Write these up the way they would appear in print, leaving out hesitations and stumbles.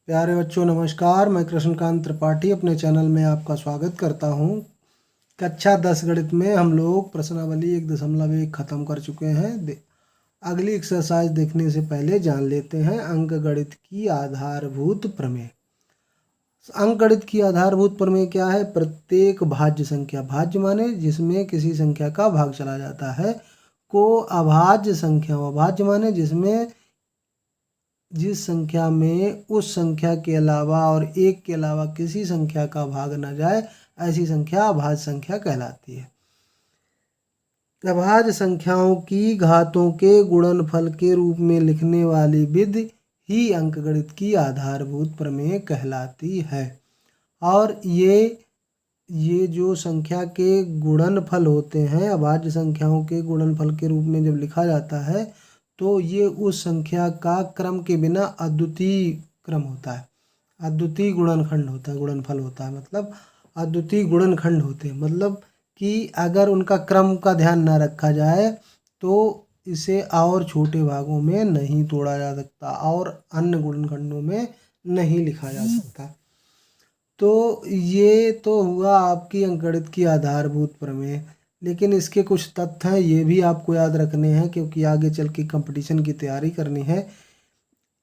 प्यारे बच्चों नमस्कार। मैं कृष्णकांत त्रिपाठी अपने चैनल में आपका स्वागत करता हूं। कक्षा 10 गणित में हम लोग प्रश्नावली 1.1 खत्म कर चुके हैं। अगली एक्सरसाइज देखने से पहले जान लेते हैं अंक गणित की आधारभूत प्रमेय। अंक गणित की आधारभूत प्रमेय क्या है? प्रत्येक भाज्य संख्या, भाज्य माने जिसमें किसी संख्या का भाग चला जाता है, को अभाज्य संख्या, अभाज्य माने जिस संख्या में उस संख्या के अलावा और एक के अलावा किसी संख्या का भाग न जाए, ऐसी संख्या अभाज्य संख्या कहलाती है। अभाज्य संख्याओं की घातों के गुणनफल के रूप में लिखने वाली विधि ही अंकगणित की आधारभूत प्रमेय कहलाती है। और ये जो संख्या के गुणनफल होते हैं, अभाज्य संख्याओं के गुणनफल के रूप में जब लिखा जाता है तो ये उस संख्या का क्रम के बिना अद्वितीय क्रम होता है, अद्वितीय गुणनखंड होता है, गुणनफल होता है, मतलब अद्वितीय गुणनखंड होते हैं। मतलब कि अगर उनका क्रम का ध्यान ना रखा जाए तो इसे और छोटे भागों में नहीं तोड़ा जा सकता और अन्य गुणनखंडों में नहीं लिखा जा सकता। तो ये तो हुआ आपकी अंकगणित की आधारभूत प्रमेय, लेकिन इसके कुछ तथ्य हैं, ये भी आपको याद रखने हैं क्योंकि आगे चल के कंपटीशन की तैयारी करनी है।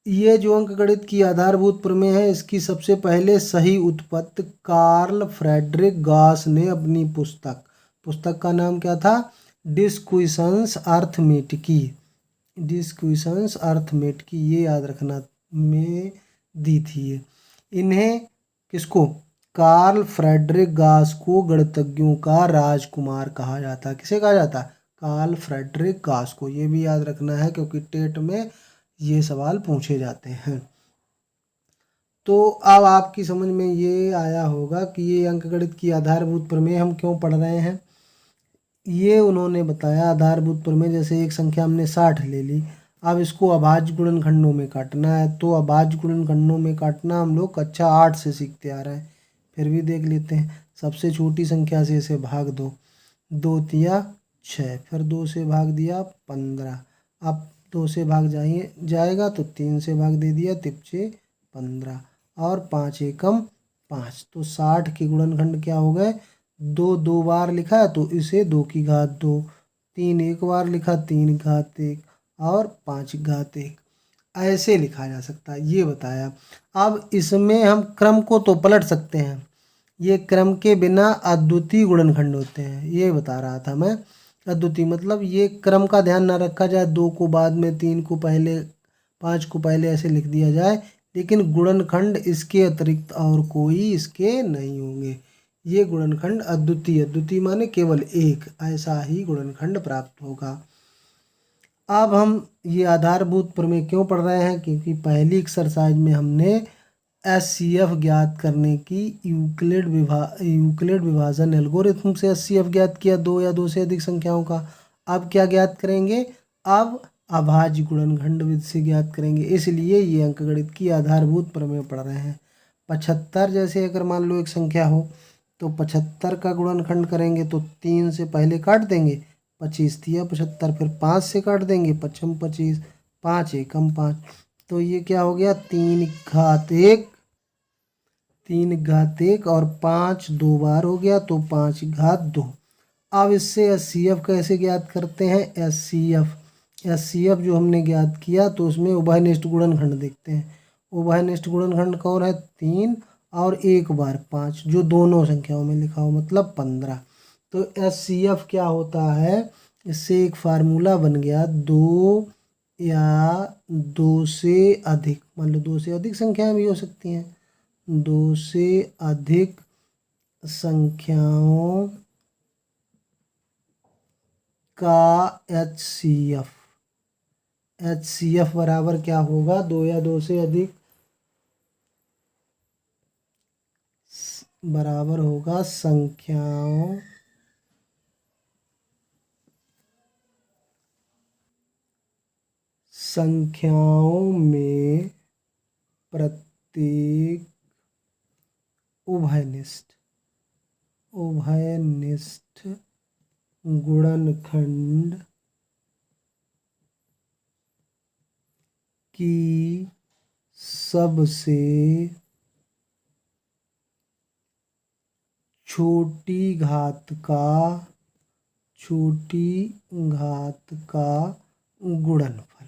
ये जो अंकगणित की आधारभूत प्रमेय है, इसकी सबसे पहले सही उत्पत्ति कार्ल फ्रेडरिक गॉस ने अपनी पुस्तक का नाम क्या था? डिस्क्विशंस अर्थमेटिकी, डिस्क्विशंस अर्थमेटिकी, ये याद रखना में दी थी। इन्हें किसको? कार्ल फ्रेडरिक गॉस को गणितज्ञों का राजकुमार कहा जाता है। किसे कहा जाता है? कार्ल फ्रेडरिक गॉस को। ये भी याद रखना है क्योंकि टेट में ये सवाल पूछे जाते हैं। तो अब आपकी समझ में ये आया होगा कि ये अंकगणित की आधारभूत प्रमेय हम क्यों पढ़ रहे हैं। ये उन्होंने बताया आधारभूत प्रमेय, जैसे एक संख्या हमने 60 ले ली, अब इसको अभाज्य गुणनखंडों में काटना है। तो अभाज्य गुणनखंडों में काटना हम लोग कक्षा 8 से सीखते आ रहे हैं, फिर भी देख लेते हैं। सबसे छोटी संख्या से इसे भाग दो, 2 तिया 6, फिर 2 से भाग दिया 15, अब 2 से भाग जाएगा तो 3 से भाग दे दिया, तिपचे 15 और 5 एकम 5। तो 60 के गुणनखंड क्या हो गए? 2 2 बार लिखा है तो इसे 2 की घात 2, 3 एक बार लिखा 3 घात 1 और 5 घात 1, ऐसे लिखा जा सकता है, ये बताया। अब इसमें हम क्रम को तो पलट सकते हैं, ये क्रम के बिना अद्वितीय गुणनखंड होते हैं, ये बता रहा था मैं। अद्वितीय मतलब ये क्रम का ध्यान ना रखा जाए, 2 को बाद में, 3 को पहले, 5 को पहले, ऐसे लिख दिया जाए, लेकिन गुणनखंड इसके अतिरिक्त और कोई इसके नहीं होंगे। ये गुणनखंड अद्वितीय, अद्वितीय माने केवल एक, ऐसा ही गुणनखंड प्राप्त होगा। अब हम ये आधारभूत प्रमेय क्यों पढ़ रहे हैं? क्योंकि पहली एक्सरसाइज में हमने एचसीएफ ज्ञात करने की यूक्लिड विभाजन एल्गोरिथम से एचसीएफ ज्ञात किया, 2 या 2 से अधिक संख्याओं का। अब क्या ज्ञात करेंगे? अब अभाज्य गुणनखंड विधि से ज्ञात करेंगे, इसलिए ये अंकगणित की आधारभूत प्रमेय पढ़ रहे हैं। 75 जैसे अगर मान लो एक संख्या हो तो 75 का गुणनखंड करेंगे तो 3 से पहले काट देंगे, 25 तिया 75, फिर 5 से काट देंगे, 55 25, 5 एकम 5, तो ये क्या हो गया? 3 घात 1, 3 घात 1 और 5 2 बार हो गया तो 5 घात 2। अब इससे एचसीएफ कैसे ज्ञात करते हैं? एचसीएफ जो हमने ज्ञात किया तो उसमें उभयनिष्ठ गुणनखंड देखते हैं। उभयनिष्ठ गुणनखंड कौन है? 3 और 1 बार 5, जो दोनों संख्याओं में लिखा हो, मतलब 15। तो एचसीएफ क्या होता है? इससे एक फार्मूला बन गया, 2 या 2 से अधिक, मान लो 2 से अधिक संख्याएं भी हो सकती हैं, 2 से अधिक संख्याओं का एचसीएफ। एचसीएफ बराबर क्या होगा? 2 या 2 से अधिक बराबर होगा संख्याओं में प्रत्येक उभयनिष्ठ गुणनखंड की सबसे छोटी घात का गुणनफल।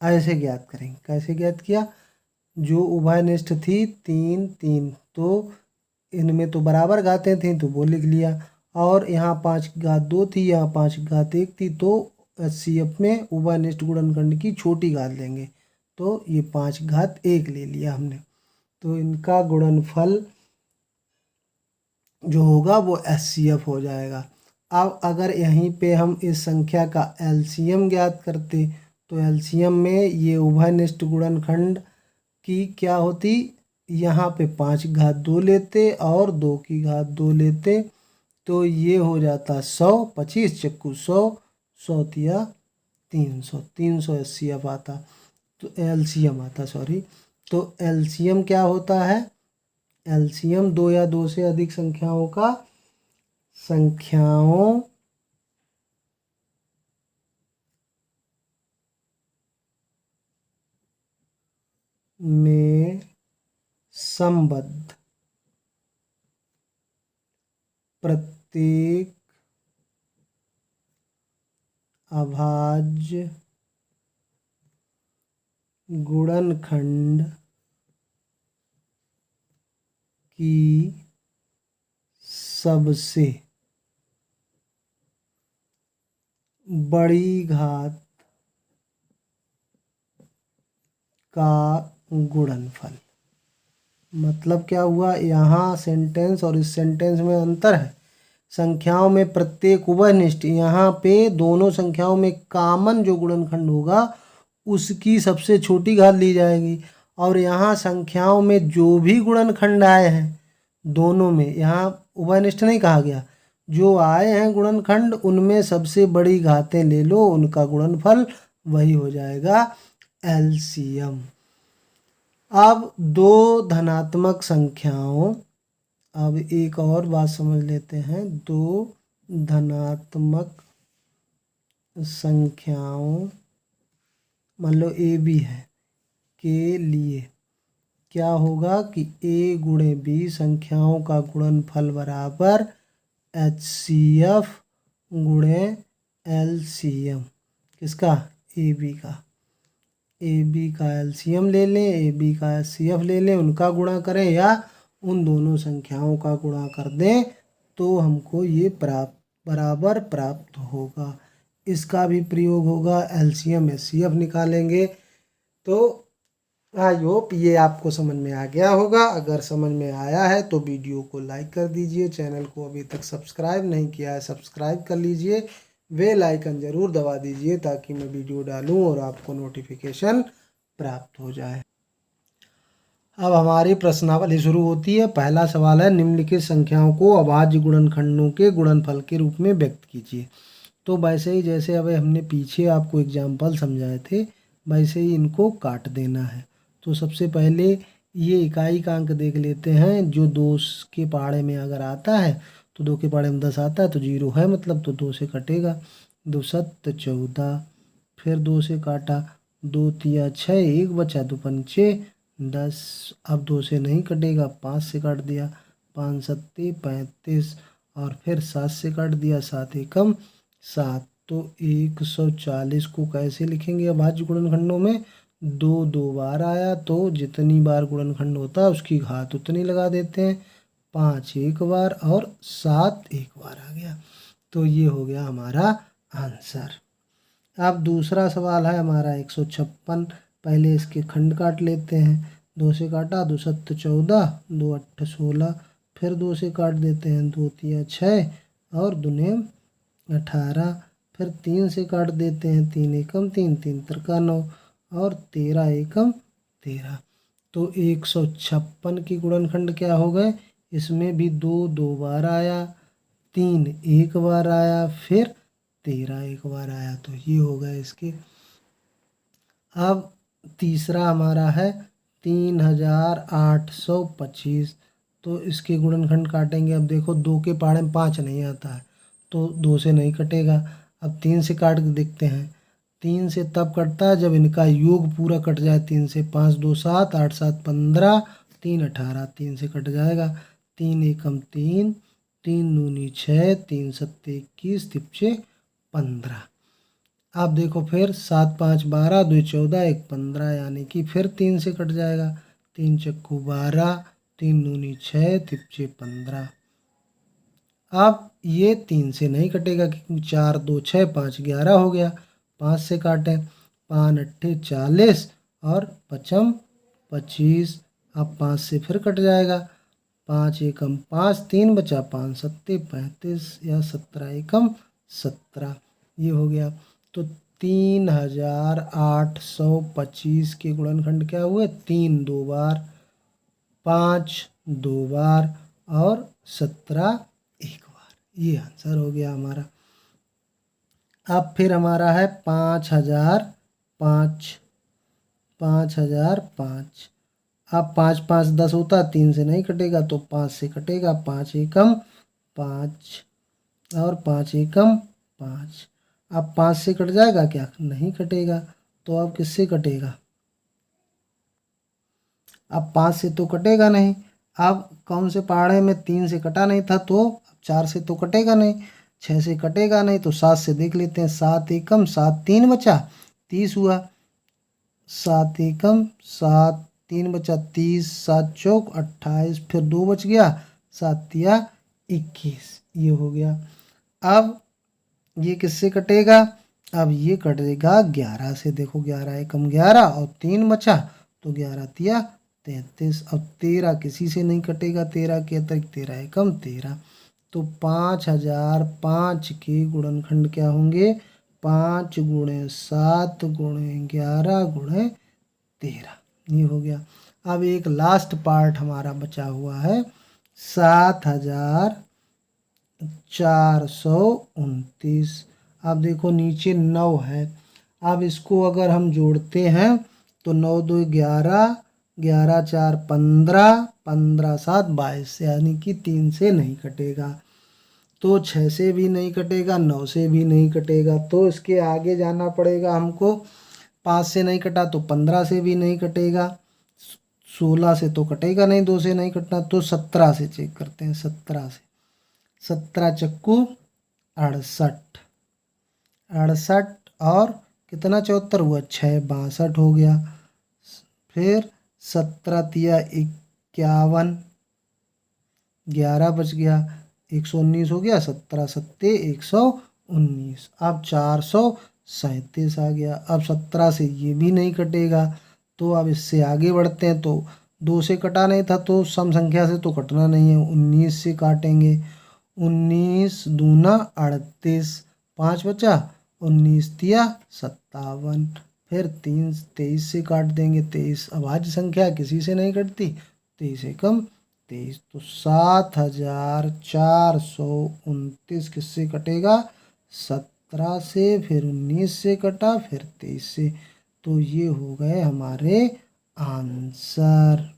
ऐसे ज्ञात करेंगे। कैसे ज्ञात किया? जो उभयनिष्ठ थी 3 3, तो इनमें तो बराबर घातें थी तो वो लिख लिया, और यहाँ 5 घात 2 थी, यहाँ 5 घात 1 थी, तो HCF में उभयनिष्ठ गुणनखंड की छोटी घात लेंगे, तो ये 5 घात 1 ले लिया हमने। तो इनका गुणनफल जो होगा वो HCF हो जाएगा। अब अगर यहीं पे हम इस संख्या का LCM ज्ञात करते तो LCM में ये उभयनिष्ठ गुणनखंड की क्या होती, यहाँ पे 5 घात 2 लेते और 2 की घात 2 लेते, तो ये हो जाता 100, 25 चक्कू 100, 100 तिया 300, 300 HCF आता, तो LCM आता, सॉरी। तो LCM क्या होता है? LCM 2 या 2 से अधिक संख्याओं में संबद्ध प्रत्येक अभाज्य गुणनखंड की सबसे बड़ी घात का गुणनफल। मतलब क्या हुआ? यहाँ सेंटेंस और इस सेंटेंस में अंतर है। संख्याओं में प्रत्येक उभयनिष्ठ, यहाँ पे दोनों संख्याओं में कॉमन जो गुणनखंड होगा उसकी सबसे छोटी घात ली जाएगी, और यहाँ संख्याओं में जो भी गुणनखंड आए हैं दोनों में, यहाँ उभयनिष्ठ नहीं कहा गया, जो आए हैं गुणनखंड उनमें सबसे बड़ी घातें ले लो, उनका गुणनफल वही हो जाएगा LCM। अब दो धनात्मक संख्याओं, अब एक और बात समझ लेते हैं। दो धनात्मक संख्याओं मान लो AB है के लिए क्या होगा कि A गुणे B संख्याओं का गुणनफल बराबर HCF गुणे LCM। किसका? AB का। AB का LCM ले लें, AB का HCF ले लें, उनका गुणा करें या उन दोनों संख्याओं का गुणा कर दें तो हमको ये बराबर प्राप्त होगा। इसका भी प्रयोग होगा, LCM HCF निकालेंगे। तो आई होप ये आपको समझ में आ गया होगा। अगर समझ में आया है तो वीडियो को लाइक कर दीजिए, चैनल को अभी तक सब्सक्राइब नहीं किया है सब्सक्राइब कर लीजिए, बेल आइकन ज़रूर दबा दीजिए ताकि मैं वीडियो डालूं और आपको नोटिफिकेशन प्राप्त हो जाए। अब हमारी प्रश्नावली शुरू होती है। पहला सवाल है, निम्नलिखित संख्याओं को अभाज्य गुणनखंडों के गुणनफल के रूप में व्यक्त कीजिए। तो वैसे ही जैसे अब हमने पीछे आपको एग्जाम्पल समझाए थे वैसे ही इनको काट देना है। तो सबसे पहले ये इकाई का अंक देख लेते हैं। जो 2 के पहाड़े में अगर आता है तो 2 के पहाड़े में 10 आता है तो 0 है, मतलब तो 2 से कटेगा। 2 7 14, फिर 2 से काटा, 2 तिया 6, 1 बचा, 2 पंचे 10। अब 2 से नहीं कटेगा, 5 से काट दिया, 5 सत्ते 35, और फिर 7 से काट दिया, 7 एकम 7। तो 140 को कैसे लिखेंगे अभाज्य गुणनखंडों में? 2 2 बार आया तो जितनी बार गुणनखंड होता है उसकी घात उतनी लगा देते हैं। 5 एक बार और 7 एक बार आ गया। तो ये हो गया हमारा आंसर। अब दूसरा सवाल है हमारा 156। पहले इसके खंड काट लेते हैं। 2 से काटा, 2 7 14, 2 8 16, फिर 2 से काट देते हैं, 2 तिया 6 और दूने 18, फिर 3 से काट देते हैं, 3 एकम 3, 3 तिरका 9 और 13 एकम 13। तो 156 की गुणनखंड क्या हो गए? इसमें भी 2 2 बार आया, 3 एक बार आया, फिर 13 एक बार आया। तो ये हो गए इसके। अब तीसरा हमारा है 3825। तो इसके गुणनखंड काटेंगे। अब देखो 2 के पहाड़े में 5 नहीं आता है तो 2 से नहीं कटेगा। अब 3 से काट के देखते हैं, 3 से तब कटता है जब इनका योग पूरा कट जाए। 3 से 5 2 7, 8 7 15, 3 18, 3 से कट जाएगा। 3 एकम 3, 3 दूनी 6, 3 सत्ते 21, तिपचे 15। अब देखो फिर 7 5 12, 2 14, 1 15, यानी कि फिर 3 से कट जाएगा। 3 चक्कू 12, 3 दूनी 6, तिपचे 15। अब ये 3 से नहीं कटेगा क्योंकि 4 2 6, 5 11 हो गया। 5 से काटें, 5 अट्ठे 40 और पचम 25। अब 5 से फिर कट जाएगा। 5 एकम 5, 3 बचा, 5 सत्ते 35 या 17 एकम 17, ये हो गया। तो 3825 के गुणनखंड क्या हुए? 3 2 बार, 5 2 बार और 17 एक बार। ये आंसर हो गया हमारा। अब फिर हमारा है 5005। 5005। अब 5 5 10 होता, 3 से नहीं कटेगा तो 5 से कटेगा। 5 एकम 5 और 5 एकम 5। अब 5 से कट जाएगा क्या? नहीं कटेगा। तो अब किससे कटेगा? अब 5 से तो कटेगा नहीं। अब कौन से पहाड़े में 3 से कटा नहीं था, तो 4 से तो कटेगा नहीं, 6 से कटेगा नहीं, तो 7 से देख लेते हैं। 7 एकम 7, 3 बचा, 30 हुआ। 7 एकम 7, 3 बचा, 30, 7 चौक 28, फिर 2 बच गया, 7 तिया 21, ये हो गया। अब ये किससे कटेगा? अब ये कटेगा 11 से। देखो 11 एकम 11 और 3 बचा, तो 11 तिया 33। अब 13 किसी से नहीं कटेगा, 13 के अतिरिक्त 13 एकम 13। तो 5005 के गुणनखंड क्या होंगे? 5 गुणे 7 गुणे 11 गुणे 13, ये हो गया। अब एक लास्ट पार्ट हमारा बचा हुआ है, 7429। अब देखो नीचे 9 है। अब इसको अगर हम जोड़ते हैं तो 9 2 11, 11 4 15, 15 7 22, यानी कि 3 से नहीं कटेगा। तो 6 से भी नहीं कटेगा, 9 से भी नहीं कटेगा, तो इसके आगे जाना पड़ेगा हमको। 5 से नहीं कटा तो 15 से भी नहीं कटेगा, 16 से तो कटेगा नहीं, 2 से नहीं कटना, तो 17 से चेक करते हैं। 17 से, 17 चक्कू 68, 68 और कितना 74 हुआ, 6 62 हो गया। फिर 17 तिया 51, 11 बच गया, 119 हो गया। 17 सत्ते 119। अब 437 आ गया। अब 17 से ये भी नहीं कटेगा, तो अब इससे आगे बढ़ते हैं। तो 2 से कटा नहीं था, तो सम संख्या से तो कटना नहीं है, 19 से काटेंगे। 19 दूना 38, 5 बचा, 19 तिया 57। फिर 3 23 से काट देंगे, 23 अभाज्य संख्या किसी से नहीं कटती, 23 एकम 23। तो 7429 किससे कटेगा? 17 से, फिर 19 से कटा, फिर 23 से। तो ये हो गए हमारे आंसर।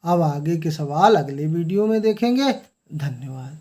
अब आगे के सवाल अगले वीडियो में देखेंगे। धन्यवाद।